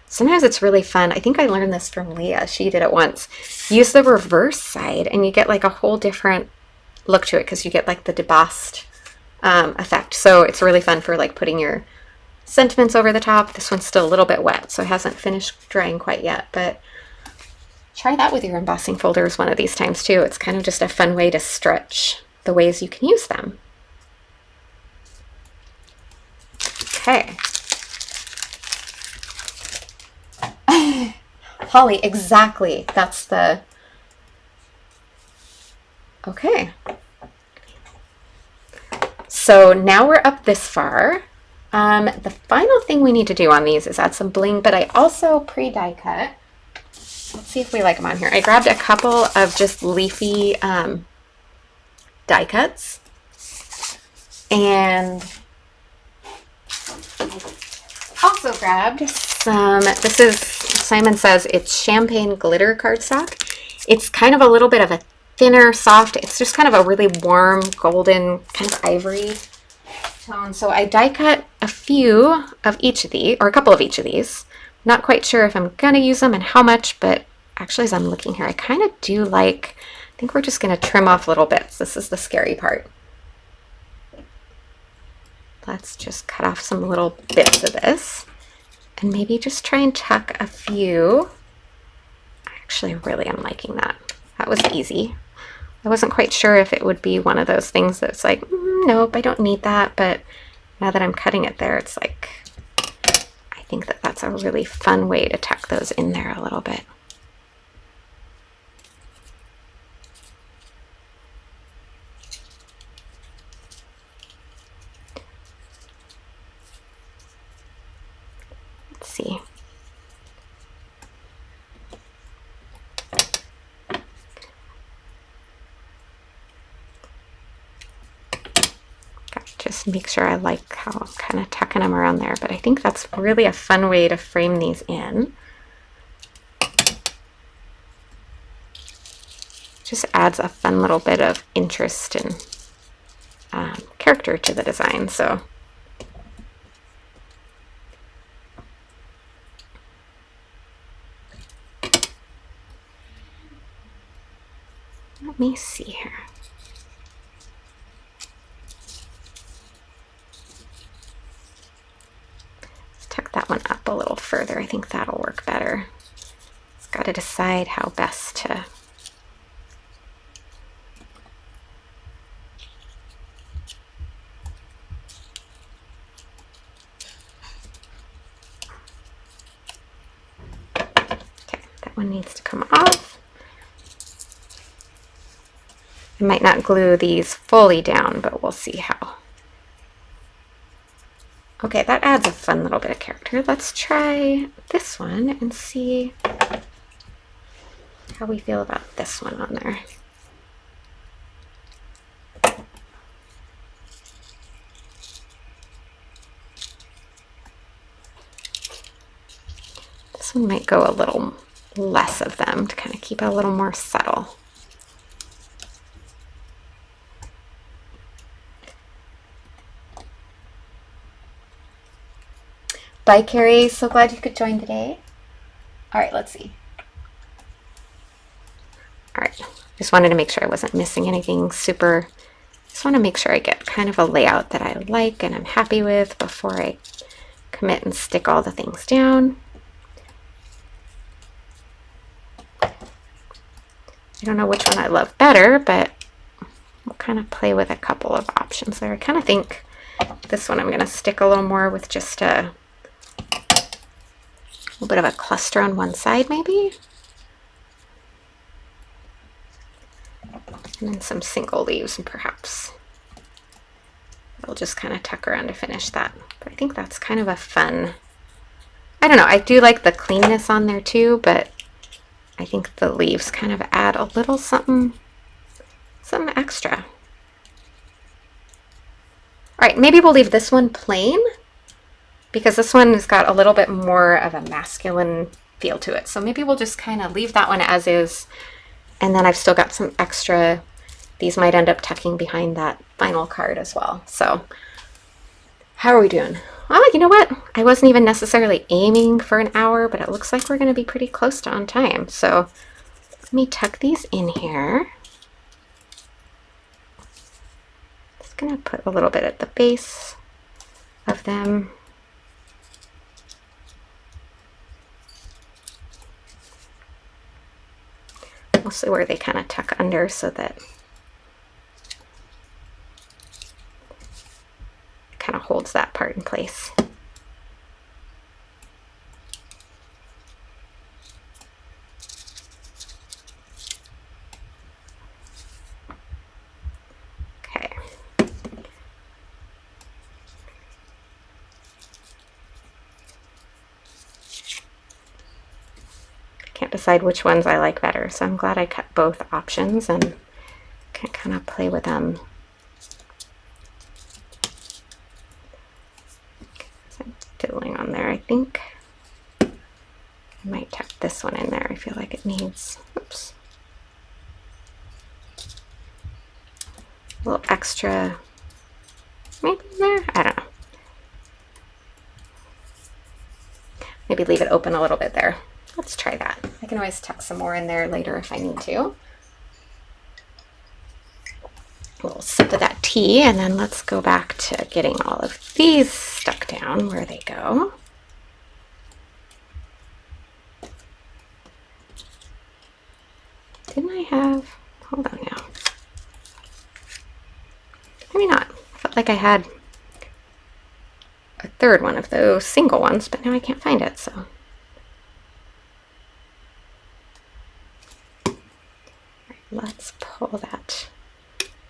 sometimes it's really fun. I think I learned this from Leah. She did it once. Use the reverse side and you get like a whole different look to it, because you get like the debossed effect. So it's really fun for like putting your sentiments over the top. This one's still a little bit wet, so it hasn't finished drying quite yet, but try that with your embossing folders one of these times too. It's kind of just a fun way to stretch the ways you can use them. Okay. Holly, exactly. That's the... Okay. So now we're up this far. The final thing we need to do on these is add some bling, but I also pre-die cut. Let's see if we like them on here. I grabbed a couple of just leafy die cuts, and also grabbed some, this is, Simon says it's champagne glitter cardstock. It's kind of a little bit of a thinner, soft, it's just kind of a really warm, golden, kind of ivory tone. So I die cut a few of each of these, or a couple of each of these. Not quite sure if I'm gonna use them and how much, but actually as I'm looking here, I kind of do like, I think we're just gonna trim off little bits. This is the scary part. Let's just cut off some little bits of this and maybe just try and tuck a few. Actually, really am liking that. That was easy. I wasn't quite sure if it would be one of those things that's like, nope, I don't need that. But now that I'm cutting it there, it's like, I think that that's a really fun way to tuck those in there a little bit. Let's see. Just make sure I like how I'm kind of tucking them around there, but I think that's really a fun way to frame these in. Just adds a fun little bit of interest and character to the design. So let me see here. Tuck that one up a little further. I think that'll work better. Just got to decide how best to. Okay, that one needs to come off. I might not glue these fully down, but we'll see how. Okay, that adds a fun little bit of character. Let's try this one and see how we feel about this one on there. This one might go a little less of them to kind of keep it a little more subtle. Bye, Carrie. So glad you could join today. All right, let's see. All right, just wanted to make sure I wasn't missing anything super. Just want to make sure I get kind of a layout that I like and I'm happy with before I commit and stick all the things down. I don't know which one I love better, but we'll kind of play with a couple of options there. I kind of think this one I'm going to stick a little more with just a little bit of a cluster on one side maybe. And then some single leaves, and perhaps I'll just kind of tuck around to finish that. But I think that's kind of a fun, I don't know, I do like the cleanness on there too, but I think the leaves kind of add a little something extra. All right, maybe we'll leave this one plain because this one has got a little bit more of a masculine feel to it. So maybe we'll just kind of leave that one as is. And then I've still got some extra, these might end up tucking behind that final card as well. So how are we doing? Well, you know what? I wasn't even necessarily aiming for an hour, but it looks like we're going to be pretty close to on time. So let me tuck these in here. Just going to put a little bit at the base of them. Mostly where they kind of tuck under so that it kind of holds that part in place. Okay. Can't decide which ones I like better, so I'm glad I cut both options and can kind of play with them. So I'm fiddling on there. I think I might tuck this one in there. I feel like it needs, oops, a little extra, maybe in there. I don't know. Maybe leave it open a little bit there. Let's try that. I can always tuck some more in there later if I need to. A little sip of that tea, and then let's go back to getting all of these stuck down where they go. Didn't I have, hold on now. Maybe not. I felt like I had a third one of those single ones, but now I can't find it, so. Let's pull that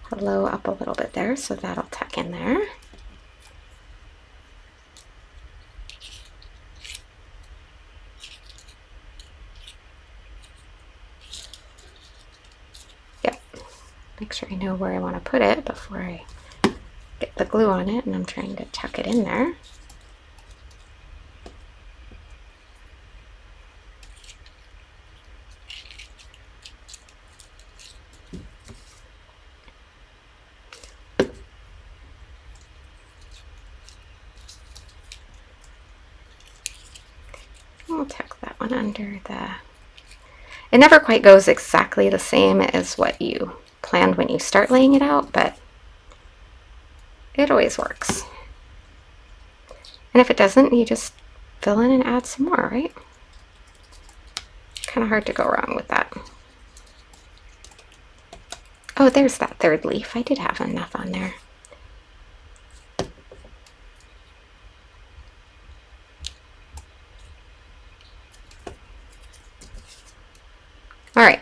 hello up a little bit there, so that'll tuck in there. Yep, make sure I know where I want to put it before I get the glue on it, and I'm trying to tuck it in there. We'll tuck that one under the... It never quite goes exactly the same as what you planned when you start laying it out, but it always works. And if it doesn't, you just fill in and add some more, right? Kind of hard to go wrong with that. Oh, there's that third leaf. I did have enough on there. All right.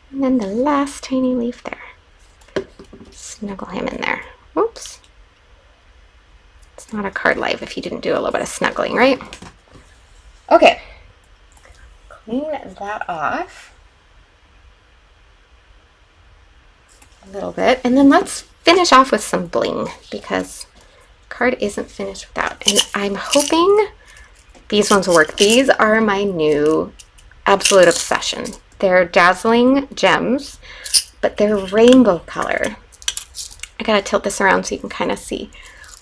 And then the last tiny leaf there. Snuggle him in there. Oops. It's not a card life if you didn't do a little bit of snuggling, right? Okay. Clean that off a little bit. And then let's finish off with some bling because card isn't finished without. And I'm hoping these ones work. These are my new absolute obsession. They're dazzling gems, but they're rainbow color. I gotta tilt this around so you can kind of see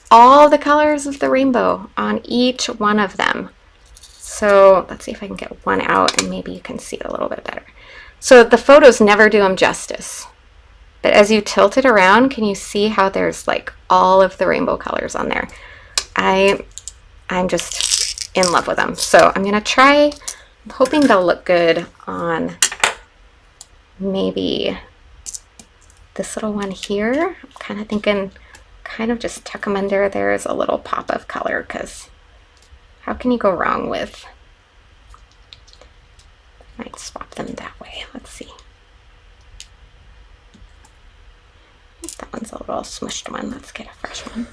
all the colors of the rainbow on each one of them. So let's see if I can get one out and maybe you can see it a little bit better. So the photos never do them justice, but as you tilt it around, can you see how there's like all of the rainbow colors on there? I'm just in love with them. So I'm gonna try, I'm hoping they'll look good on maybe this little one here. I'm kind of thinking, kind of just tuck them under there as a little pop of color, because how can you go wrong with, might swap them that way. Let's see. That one's a little smushed one. Let's get a fresh one.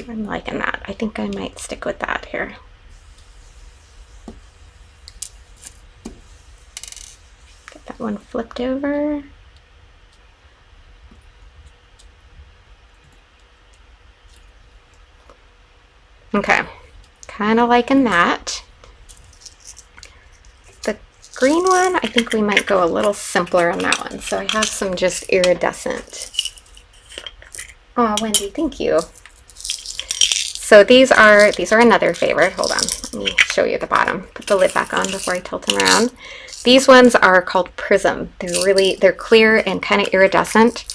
I'm liking that. I think I might stick with that here. Get that one flipped over. Okay, kind of liking that. The green one, I think we might go a little simpler on that one. So I have some just iridescent. Oh, Wendy, thank you. So these are another favorite. Hold on, let me show you the bottom. Put the lid back on before I tilt them around. These ones are called Prism. They're clear and kind of iridescent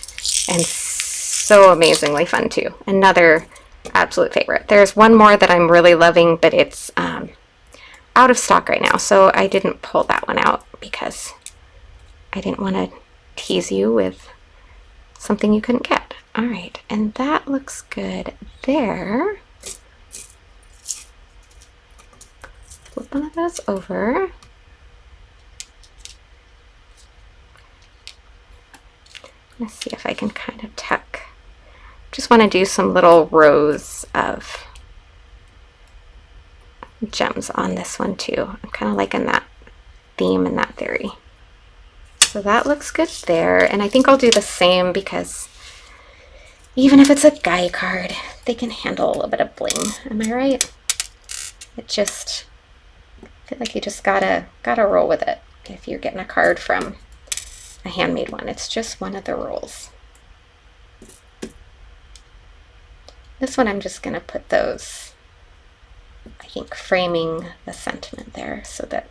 and so amazingly fun too. Another absolute favorite. There's one more that I'm really loving, but it's out of stock right now, so I didn't pull that one out because I didn't want to tease you with something you couldn't get. All right, and that looks good there. Flip one of those over. Let's see if I can kind of tuck. Just want to do some little rows of gems on this one too. I'm kind of liking that theme and that theory. So that looks good there. And I think I'll do the same because even if it's a guy card, they can handle a little bit of bling. Am I right? It just, I feel like you just gotta roll with it if you're getting a card from a handmade one. It's just one of the rules. This one I'm just going to put those, I think, framing the sentiment there so that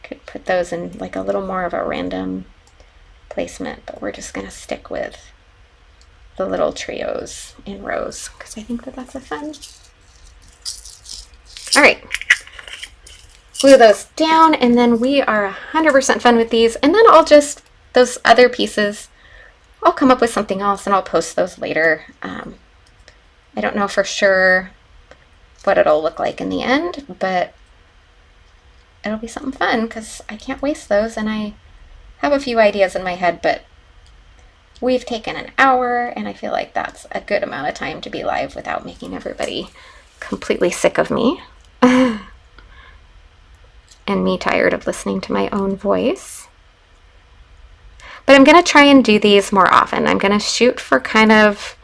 I could put those in like a little more of a random placement, but we're just going to stick with the little trios in rows because I think that that's a fun. All right, glue those down and then we are 100% fun with these, and then I'll just, those other pieces, I'll come up with something else and I'll post those later. I don't know for sure what it'll look like in the end, but it'll be something fun because I can't waste those, and I have a few ideas in my head, but we've taken an hour and I feel like that's a good amount of time to be live without making everybody completely sick of me and me tired of listening to my own voice. But I'm going to try and do these more often. I'm going to shoot for kind of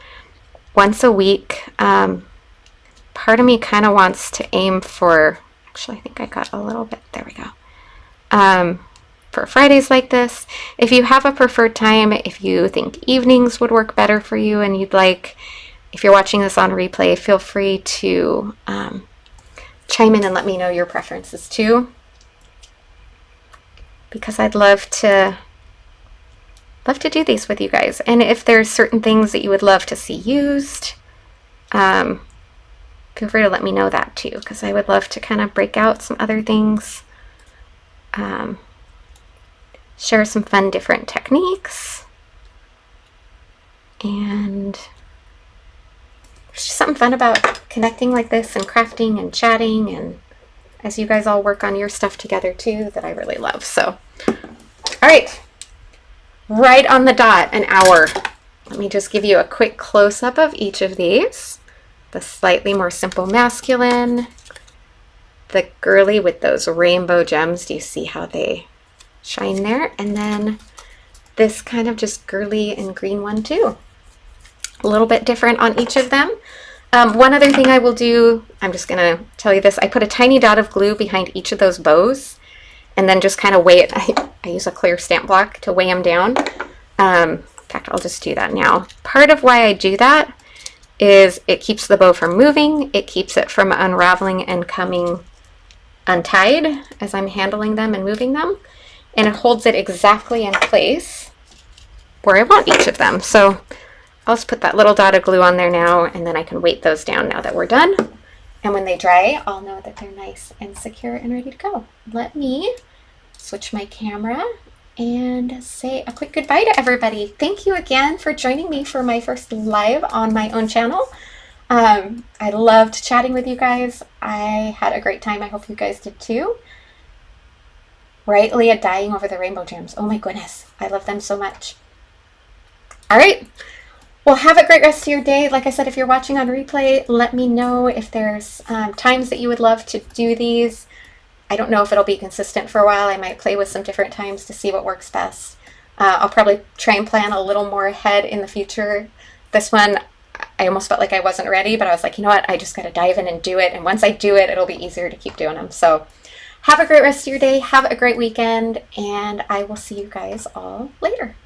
once a week. Part of me kind of wants to aim for, actually I think I got a little bit, there we go. For Fridays like this. If you have a preferred time, if you think evenings would work better for you and you'd like, if you're watching this on replay, feel free to chime in and let me know your preferences too. Because I'd love to do these with you guys. And if there's certain things that you would love to see used, feel free to let me know that too, because I would love to kind of break out some other things, share some fun different techniques, and there's just something fun about connecting like this and crafting and chatting, and as you guys all work on your stuff together too, that I really love. So, all right. Right on the dot, an hour. Let me just give you a quick close-up of each of these. The slightly more simple masculine, the girly with those rainbow gems. Do you see how they shine there? And then this kind of just girly and green one too. A little bit different on each of them. One other thing I will do, I'm just gonna tell you this, I put a tiny dot of glue behind each of those bows and then just kind of weigh it. I use a clear stamp block to weigh them down. In fact, I'll just do that now. Part of why I do that is it keeps the bow from moving, it keeps it from unraveling and coming untied as I'm handling them and moving them, and it holds it exactly in place where I want each of them. So I'll just put that little dot of glue on there now, and then I can weight those down now that we're done. And when they dry, I'll know that they're nice and secure and ready to go. Let me switch my camera and say a quick goodbye to everybody. Thank you again for joining me for my first live on my own channel. I loved chatting with you guys. I had a great time. I hope you guys did too. Right, Leah dying over the rainbow gems. Oh my goodness, I love them so much. All right, well, have a great rest of your day. Like I said, if you're watching on replay, let me know if there's times that you would love to do these. I don't know if it'll be consistent for a while. I might play with some different times to see what works best. I'll probably try and plan a little more ahead in the future. This one, I almost felt like I wasn't ready, but I was like, you know what? I just got to dive in and do it. And once I do it, it'll be easier to keep doing them. So have a great rest of your day. Have a great weekend. And I will see you guys all later.